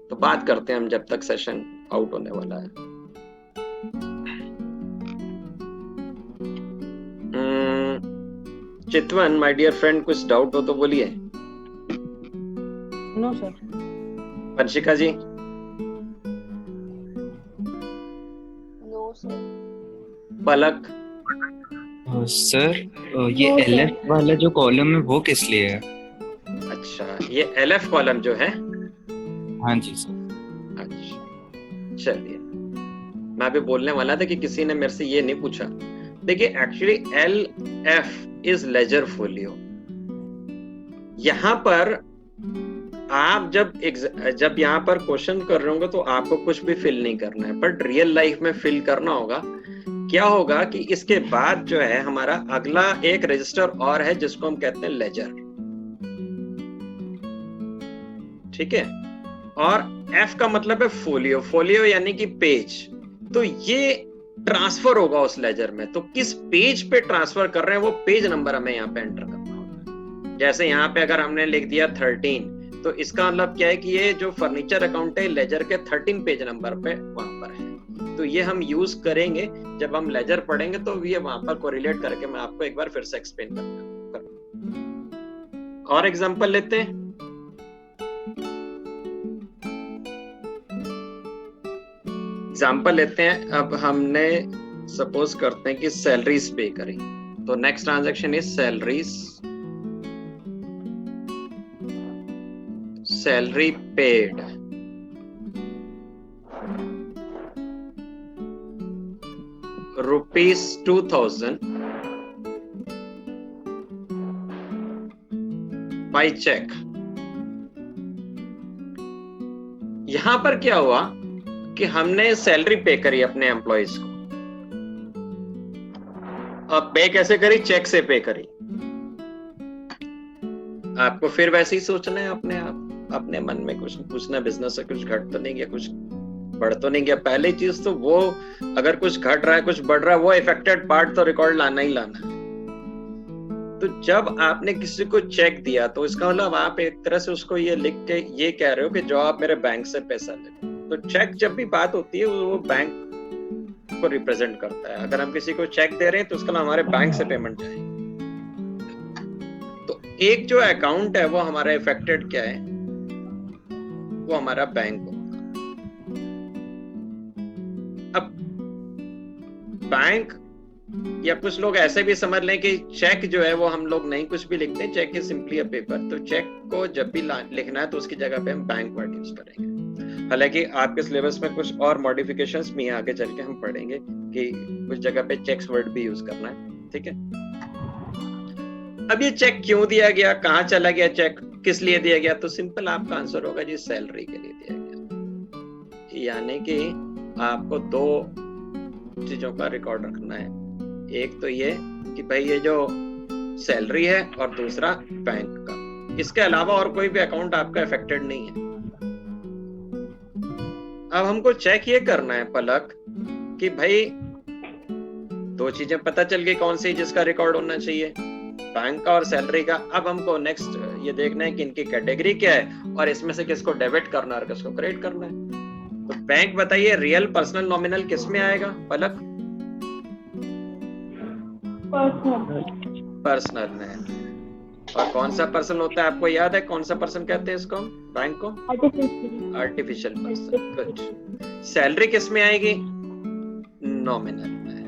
तो बात करते हैं हम जब तक सेशन आउट होने वाला है। चितवन माय डियर फ्रेंड, कुछ डाउट हो तो बोलिए। No sir. Vanshika ji? No sir. Palak? Sir ये No, sir. LF वाला जो कॉलम है वो किस लिए है? अच्छा, ये LF कॉलम जो है? हाँ जी सर। अच्छा चलिए, मैं अभी बोलने वाला था कि किसी ने मेरे से ये नहीं पूछा। देखिए actually LF is ledger folio. यहां पर आप जब यहाँ पर क्वेश्चन कर रहे होंगे तो आपको कुछ भी फिल नहीं करना है, बट रियल लाइफ में फिल करना होगा। क्या होगा कि इसके बाद जो है हमारा अगला एक रजिस्टर और है जिसको हम कहते हैं लेजर, ठीक है। और F का मतलब है फोलियो, फोलियो यानी कि पेज। तो ये ट्रांसफर होगा उस लेजर में, तो किस पेज पे ट्रांसफर कर रहे हैं वो पेज नंबर हमें यहाँ पे एंटर करना होगा। जैसे यहाँ पे अगर हमने लिख दिया 13, तो इसका मतलब क्या है कि ये जो फर्नीचर अकाउंट है लेजर के 13 पेज नंबर पे वहां पर है। तो ये हम यूज करेंगे जब हम लेजर पढ़ेंगे, तो ये वहां पर कोरिलेट करके मैं आपको एक बार फिर से एक्सप्लेन करूंगा। और एग्जांपल लेते हैं। एग्जाम्पल लेते हैं। अब हमने सपोज करते हैं कि सैलरीज पे करें, तो next transaction is salaries, salary paid, ₹2000 by cheque. यहां पर क्या हुआ कि हमने सैलरी पे करी अपने एम्प्लॉइज को। अब पे कैसे करी? चेक से पे करी। आपको फिर वैसे ही सोचना है अपने आप, अपने मन में कुछ पूछना, बिजनेस से कुछ घट तो नहीं गया, कुछ बढ़ तो नहीं गया। पहली चीज तो वो, अगर कुछ घट रहा है कुछ बढ़ रहा है, वो इफेक्टेड पार्ट तो रिकॉर्ड लाना ही लाना है। तो जब आपने किसी को चेक दिया तो इसका मतलब आप एक तरह से उसको ये लिख के ये कह रहे हो कि जो आप मेरे बैंक से पैसा ले, तो चेक जब भी बात होती है वो बैंक को रिप्रेजेंट करता है। अगर हम किसी को चेक दे रहे हैं तो उसका नाम हमारे बैंक से पेमेंट जाएगी। तो एक जो अकाउंट है वो हमारा इफेक्टेड क्या है, वो हमारा बैंक होगा। अब बैंक या कुछ लोग ऐसे भी समझ लें कि चेक जो है वो हम लोग नहीं कुछ भी लिखते, cheque is simply a paper. तो चेक को जब भी लिखना है तो उसकी जगह पे हम बैंक वर्ड यूज करेंगे। हालांकि आपके सिलेबस में कुछ और मॉडिफिकेशंस भी आगे चल के हम पढ़ेंगे कि कुछ जगह पे चेक्स वर्ड भी यूज करना है, ठीक है। अब ये चेक क्यों दिया गया, कहाँ चला गया चेक, किस लिए दिया गया, तो सिंपल आपका आंसर होगा जी सैलरी के लिए दिया गया। यानी कि आपको दो चीजों का रिकॉर्ड रखना है, एक तो ये कि भाई ये जो सैलरी है और दूसरा बैंक का। इसके अलावा और कोई भी अकाउंट आपका अफेक्टेड नहीं है। अब हमको चेक ये करना है पलक कि भाई दो चीजें पता चल गई कौन सी जिसका रिकॉर्ड होना चाहिए, बैंक का और सैलरी का। अब हमको नेक्स्ट ये देखना है कि इनकी कैटेगरी क्या है और इसमें से किसको डेबिट करना है और किसको क्रेडिट करना है। तो बैंक बताइए रियल, पर्सनल, नॉमिनल किस में आएगा पलक? पर्सनल में। और कौन सा पर्सन होता है आपको याद है, कौन सा पर्सन कहते हैं इसको, बैंक को? Artificial person. गुड। सैलरी किस में आएगी? नॉमिनल में।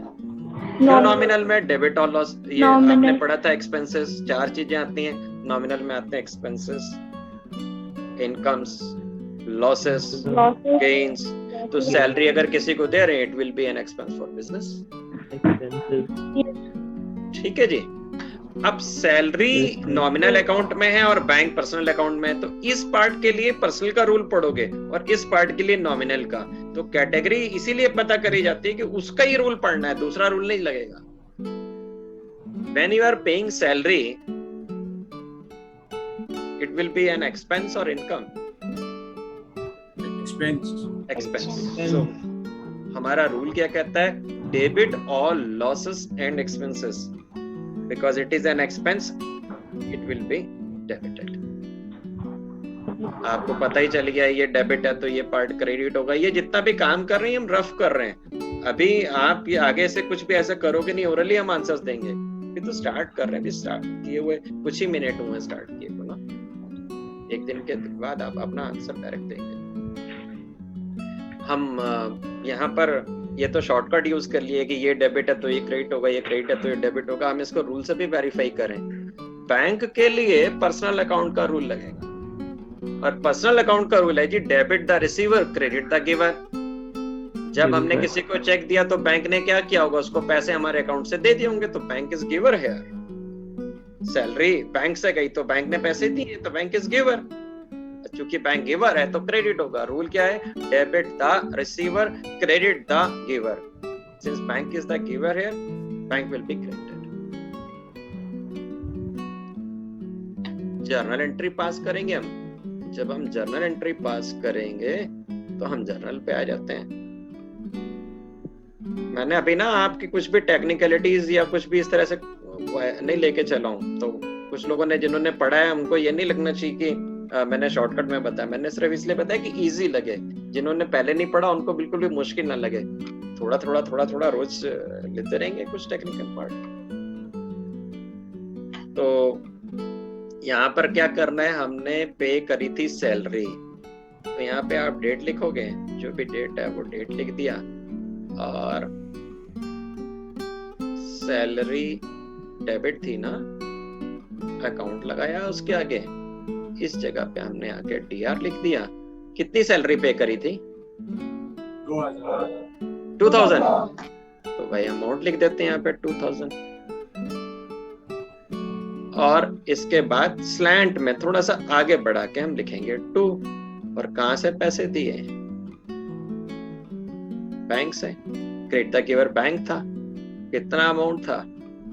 क्यों नॉमिनल में? डेबिट और लॉस। ये आपने पढ़ा था एक्सपेंसेस, चार चीजें आती हैं नॉमिनल में, आते हैं एक्सपेंसेस, इनकम्स, लॉसेस, गेन्स। तो सैलरी अगर किसी को दे रहे हैं it will be an expense for business, ठीक है जी। अब सैलरी नॉमिनल अकाउंट में है और बैंक पर्सनल अकाउंट में है, तो इस पार्ट के लिए पर्सनल का रूल पढ़ोगे और इस पार्ट के लिए नॉमिनल का। तो कैटेगरी इसीलिए पता करी जाती है कि उसका ही रूल पढ़ना है, दूसरा रूल नहीं लगेगा। When you are paying salary, it will be an expense or income? Expense. So हमारा रूल क्या कहता है? Debit all losses and expenses. Because it is an expense, it will be debited. आपको पता ही चल गया ये डेबिट है तो ये पार्ट क्रेडिट होगा। ये जितना भी काम कर रहे हैं हम रफ कर रहे हैं, अभी आप ये आगे से कुछ भी ऐसा करोगे नहीं, ओरली हम आंसर्स देंगे। ये तो स्टार्ट कर रहे हैं, स्टार्ट किए हुए कुछ ही मिनट हुए स्टार्ट किए को ना, एक दिन के बाद आप अपना आंसर डायरेक्ट देंगे। हम यहाँ पर ये तो शॉर्टकट यूज कर लिए कि ये डेबिट है तो ये क्रेडिट होगा, ये क्रेडिट है तो ये डेबिट होगा। हम इसको रूल से भी वेरीफाई करें। बैंक के लिए पर्सनल अकाउंट का रूल लगेगा और पर्सनल अकाउंट का रूल है जी debit the receiver, credit the giver. जब हमने किसी को चेक दिया तो बैंक ने क्या किया होगा, उसको पैसे हमारे अकाउंट से दे दिए होंगे, तो बैंक इज गिवर है। सैलरी बैंक से गई तो बैंक ने पैसे दिए तो बैंक इज गिवर। चूंकि बैंक गिवर है तो क्रेडिट होगा। रूल क्या है? Debit the receiver, credit the giver. Since bank is the giver here, bank will be credited. Journal entry पास करेंगे हम। जब हम जर्नल एंट्री पास करेंगे तो हम जर्नल पे आ जाते हैं। मैंने अभी ना आपकी कुछ भी टेक्निकलिटीज या कुछ भी इस तरह से नहीं लेके चला हूं, तो कुछ लोगों ने जिन्होंने पढ़ा है उनको ये नहीं लगना चाहिए कि मैंने शॉर्टकट में बताया। मैंने सिर्फ इसलिए बताया कि इजी लगे। जिन्होंने पहले नहीं पढ़ा उनको बिल्कुल भी मुश्किल ना लगे। थोड़ा थोड़ा रोज लेते रहेंगे कुछ टेक्निकल पार्ट। तो यहाँ पर क्या करना है, हमने पे करी थी सैलरी, तो यहाँ पे आप डेट लिखोगे, जो भी डेट है वो डेट लिख दिया और सैलरी डेबिट थी ना, अकाउंट लगाया उसके आगे, इस जगह पे हमने आके DR लिख दिया। कितनी सैलरी पे करी थी? 2000। तो भाई अमाउंट लिख देते हैं यहाँ पे 2000 और इसके बाद स्लैंट में थोड़ा सा आगे बढ़ा के हम लिखेंगे 2। और कहां से पैसे दिए? बैंक से। क्रेडिट द गिवर बैंक था। कितना अमाउंट था?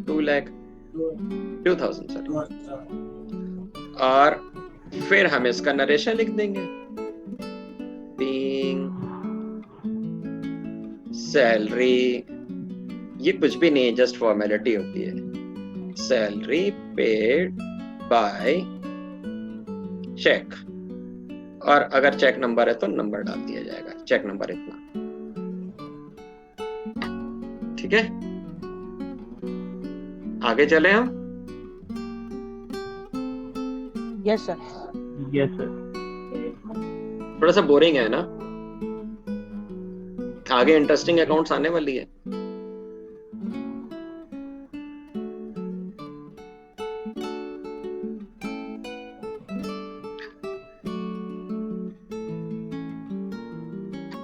2,00,000 सर। और फिर हम इसका नरेशन लिख देंगे। बीइंग सैलरी, ये कुछ भी नहीं है, जस्ट फॉर्मेलिटी होती है। सैलरी पेड बाय चेक और अगर चेक नंबर है तो नंबर डाल दिया जाएगा, चेक नंबर इतना। ठीक है, आगे चले हम। Yes sir. Yes sir. थोड़ा सा बोरिंग है ना, आगे इंटरेस्टिंग अकाउंट्स आने वाली है।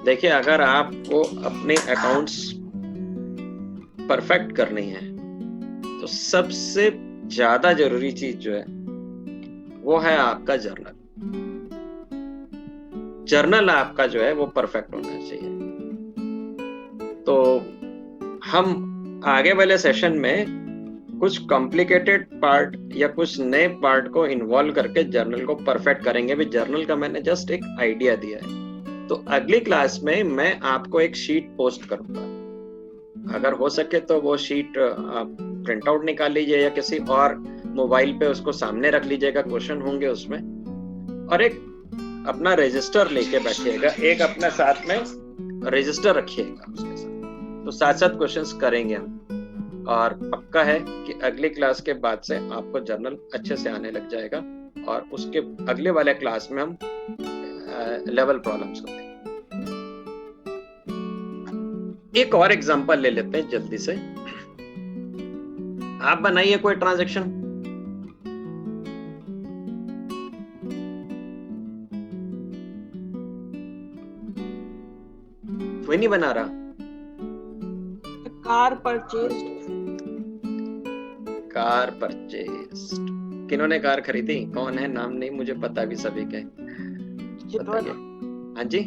देखिए, अगर आपको अपने अकाउंट्स परफेक्ट करनी है तो सबसे ज्यादा जरूरी चीज जो है वो है आपका जर्नल। जर्नल आपका जो है वो परफेक्ट होना चाहिए। तो हम आगे वाले सेशन में कुछ कॉम्प्लिकेटेड पार्ट या कुछ नए पार्ट को इन्वॉल्व करके जर्नल को परफेक्ट करेंगे। भी जर्नल का मैंने जस्ट एक आइडिया दिया है। तो अगली क्लास में मैं आपको एक शीट पोस्ट करूंगा, अगर हो सके तो वो शीट प्रिंट आउट निकाल लीजिए या किसी और मोबाइल पे उसको सामने रख लीजिएगा, क्वेश्चन होंगे उसमें, और एक अपना रजिस्टर लेके बैठिएगा, एक अपने साथ में रजिस्टर रखिएगा उसके साथ, तो साथ साथ क्वेश्चंस करेंगे हम। और पक्का है कि अगली क्लास के बाद से आपको जर्नल अच्छे से आने लग जाएगा और उसके अगले वाले क्लास में हम लेवल प्रॉब्लम्स करते हैं। एक और एग्जांपल ले लेते हैं जल्दी से। आप बनाइए कोई ट्रांजैक्शन। कोई नहीं बना रहा। Car purchased. कार परचेज्ड, किन्होंने कार खरीदी? कौन है? नाम नहीं मुझे पता भी सभी के। चितवन। हाँ जी,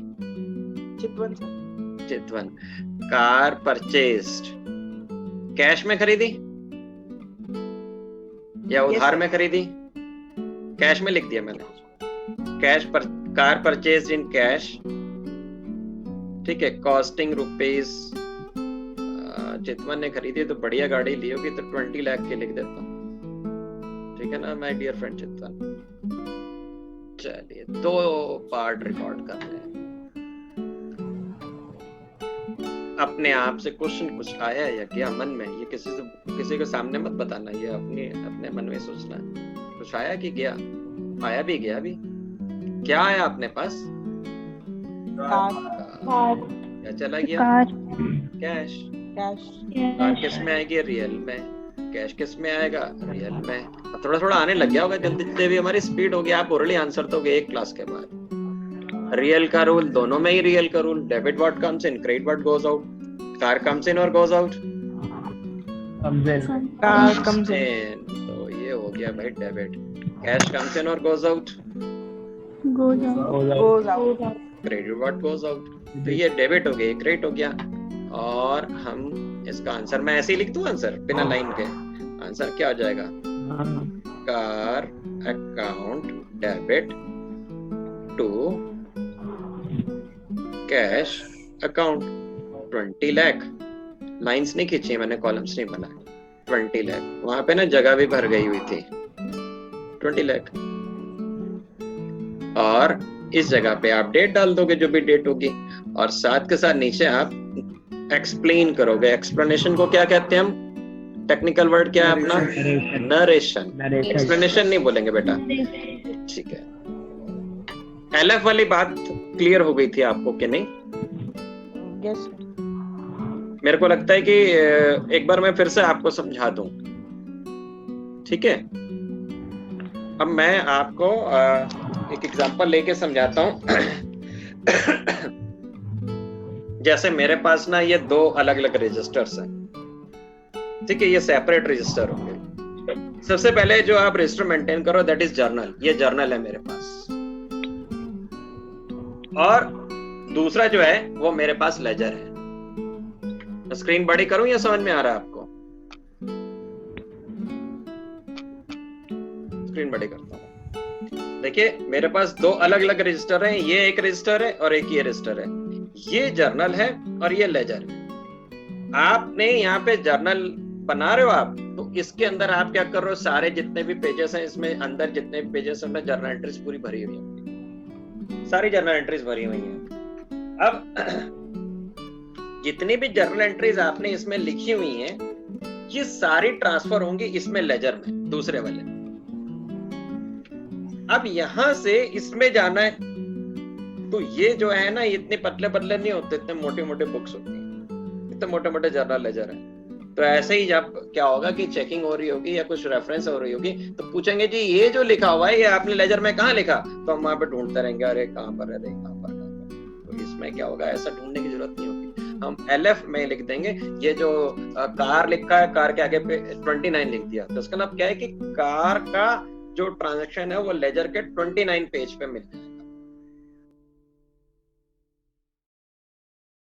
चितवन सर। चितवन। कार परचेज्ड, कैश में खरीदी या उधार में खरीदी? कैश में लिख दिया मैंने, कैश पर, कार परचेज्ड इन कैश। ठीक है, कॉस्टिंग रुपीज। चितवन ने खरीदी तो बढ़िया गाड़ी ली होगी, तो 20 लाख के लिख देता हूँ। ठीक है ना माय डियर फ्रेंड चितवन। चलिए, 2 पार्ट रिकॉर्ड कर रहे हैं। अपने आप से क्वेश्चन कुछ आया या क्या मन में? ये किसी के सामने मत बताना, ये अपने मन में सोचना है। कुछ आया कि गया? आया भी गया भी। क्या आया अपने पास? क्या चला गया? कैश। कार किस में आएगी? रियल में। कैश किस में आएगा? रियल में। अब थोड़ा थोड़ा आने लग गया होगा, जल्दी भी हमारी स्पीड होगी। आप ओरली आंसर दोगे एक क्लास के बाद। रियल का रूल, दोनों में ही रियल का rule. Debit what comes in, credit what goes out. Car comes in और goes out? Car comes in. तो ये हो गया भाई डेबिट। कैश कम्स इन और goes out? Goes out. Credit what goes out? तो ये डेबिट हो गया, क्रेडिट हो गया। और हम इसका आंसर मैं ऐसे ही लिख दूं, आंसर बिना लाइन के। आंसर क्या हो जाएगा? Car account debit to cash account 20 lakh. Lines नहीं खींची मैंने, कॉलम्स नहीं बनाए। 20 लाख, वहां पे ना जगह भी भर गई हुई थी। 20 लाख, और इस जगह पे आप डेट डाल दोगे, जो भी डेट होगी, और साथ के साथ नीचे आप एक्सप्लेन करोगे। एक्सप्लेनेशन को क्या कहते हैं हम? टेक्निकल वर्ड क्या है अपना? नरेशन। एक्सप्लेनेशन नहीं बोलेंगे बेटा। ठीक है, एलएफ वाली बात क्लियर हो गई थी आपको कि नहीं? यस। मेरे को लगता है कि एक बार मैं फिर से आपको समझा दूं। ठीक है, अब मैं आपको एक एग्जांपल लेके समझाता हूं। जैसे मेरे पास ना ये 2 अलग अलग रजिस्टर्स हैं। ठीक है, ये सेपरेट रजिस्टर होंगे। सबसे पहले जो आप रजिस्टर मेंटेन करो, दैट इज जर्नल। ये जर्नल है मेरे पास। और दूसरा जो है वो मेरे पास लेजर है। स्क्रीन बड़ी करूं या समझ में आ रहा है आपको? स्क्रीन बड़ी करता हूं। देखिए, मेरे पास 2 अलग अलग रजिस्टर हैं। ये एक रजिस्टर है और एक ये रजिस्टर है। ये जर्नल है और ये लेजर है। आपने यहाँ पे जर्नल बना रहे हो आप, तो इसके अंदर आप क्या कर रहे हो? सारे जितने भी पेजेस हैं, इसमें अंदर जितने भी पेजेस हैं, जर्नल एंट्रीज पूरी भरी हुई है। सारी जर्नल एंट्रीज भरी हुई हैं। अब जितनी भी जर्नल एंट्रीज आपने इसमें लिखी हुई हैं, ये सारी ट्रांसफर होंगी इसमें लेजर में, दूसरे वाले। अब यहां से इसमें जाना है, तो ये जो है ना, इतने पतले पतले नहीं होते, इतने मोटे मोटे बुक्स होती हैं, इतने मोटे मोटे जर्नल लेजर है। तो ऐसे ही जब क्या होगा कि चेकिंग हो रही होगी या कुछ रेफरेंस हो रही होगी, तो पूछेंगे जी ये जो लिखा हुआ है ये आपने लेजर में कहाँ लिखा, तो हम वहां पे ढूंढते रहेंगे, अरे कहाँ पर है, कहाँ पर। तो इसमें क्या होगा, ऐसा ढूंढने की जरूरत नहीं होगी, हम LF में लिख देंगे। ये जो कार लिखा है, कार के आगे पे 29 लिख दिया, तो इसका मतलब क्या है कि कार का जो ट्रांजैक्शन है वो लेजर के 29 पेज पे मिल